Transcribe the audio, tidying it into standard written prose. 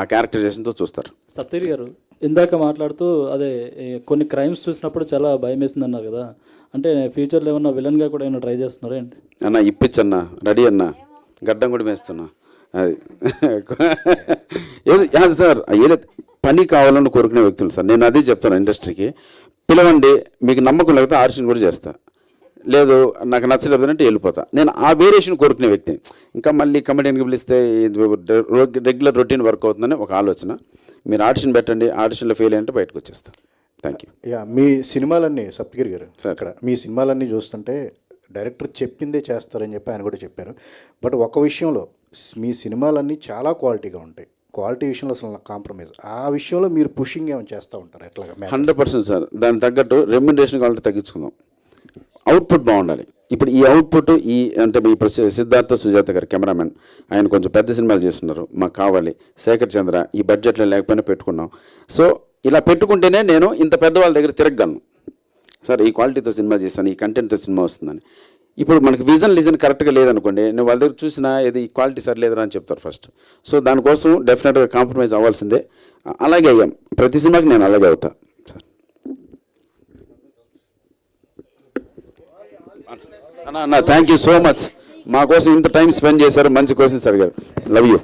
ఆ క్యారెక్టరైజేషన్తో చూస్తారు. సత్యగిరి గారు ఇందాక మాట్లాడుతూ అదే కొన్ని క్రైమ్స్ చూసినప్పుడు చాలా భయం వేసింది అన్నారు కదా, అంటే ఫ్యూచర్లో ఏమన్నా విలన్గా కూడా ఏమైనా ట్రై చేస్తున్నారా ఏంటి? అన్న ఇప్పించన్నా, రెడీ అన్న, గడ్డం కూడా వేస్తున్నా. అది ఏది సార్, ఏదో పని కావాలని కోరుకునే వ్యక్తులు సార్. నేను అదే చెప్తాను ఇండస్ట్రీకి, పిలవండి, మీకు నమ్మకం లేకపోతే ఆడిషన్ కూడా చేస్తా, లేదు నాకు నచ్చలేదు అంటే వెళ్ళిపోతా. నేను ఆ వేరియేషన్ కోరుకునే వ్యక్తి. ఇంకా మళ్ళీ కమెడియన్కి పిలిస్తే రెగ్యులర్ రొటీన్ వర్క్ అవుతుందని ఒక ఆలోచన. మీరు ఆడిషన్ పెట్టండి, ఆడిషన్లో ఫెయిల్ అయ్యంటే బయటకు వచ్చేస్తాను. Thank you. మీ సినిమాలన్నీ సప్తగిరి గారు అక్కడ మీ సినిమాలన్నీ చూస్తుంటే డైరెక్టర్ చెప్పిందే చేస్తారని చెప్పి ఆయన కూడా చెప్పారు. బట్ ఒక విషయంలో మీ సినిమాలన్నీ చాలా క్వాలిటీగా ఉంటాయి, క్వాలిటీ విషయంలో అసలు కాంప్రమైజ్, ఆ విషయంలో మీరు పుషింగ్ ఏమైనా చేస్తూ ఉంటారు ఎట్లాగా? 100% సార్. దానికి తగ్గట్టు రెమ్యునరేషన్ కావాలంటే తగ్గించుకుందాం, అవుట్పుట్ బాగుండాలి. ఇప్పుడు ఈ అవుట్పుట్ అంటే ఇప్పుడు సిద్ధార్థ సుజాత గారు కెమెరామెన్, ఆయన కొంచెం పెద్ద సినిమాలు చేస్తున్నారు, మాకు కావాలి. శేఖర్ చంద్ర ఈ బడ్జెట్లో లేకపోయినా పెట్టుకున్నాం. సో ఇలా పెట్టుకుంటేనే నేను ఇంత పెద్దవాళ్ళ దగ్గర తిరగలను సార్, ఈ క్వాలిటీతో సినిమా చేశాను, ఈ కంటెంట్తో సినిమా వస్తుందని. ఇప్పుడు మనకి లిజన్ కరెక్ట్గా లేదనుకోండి, నేను వాళ్ళ దగ్గర చూసినా ఏది ఈ క్వాలిటీ సరిలేదురా అని చెప్తారు ఫస్ట్. సో దానికోసం డెఫినెట్గా కాంప్రమైజ్ అవ్వాల్సిందే. అలాగే అయ్యాం, ప్రతి సినిమాకి నేను అలాగే అవుతా సార్. అన్న థ్యాంక్ యూ సో మచ్, మా కోసం ఇంత టైం స్పెండ్ చేశారు, మంచి క్వశ్చన్స్ అడిగారు. Love you.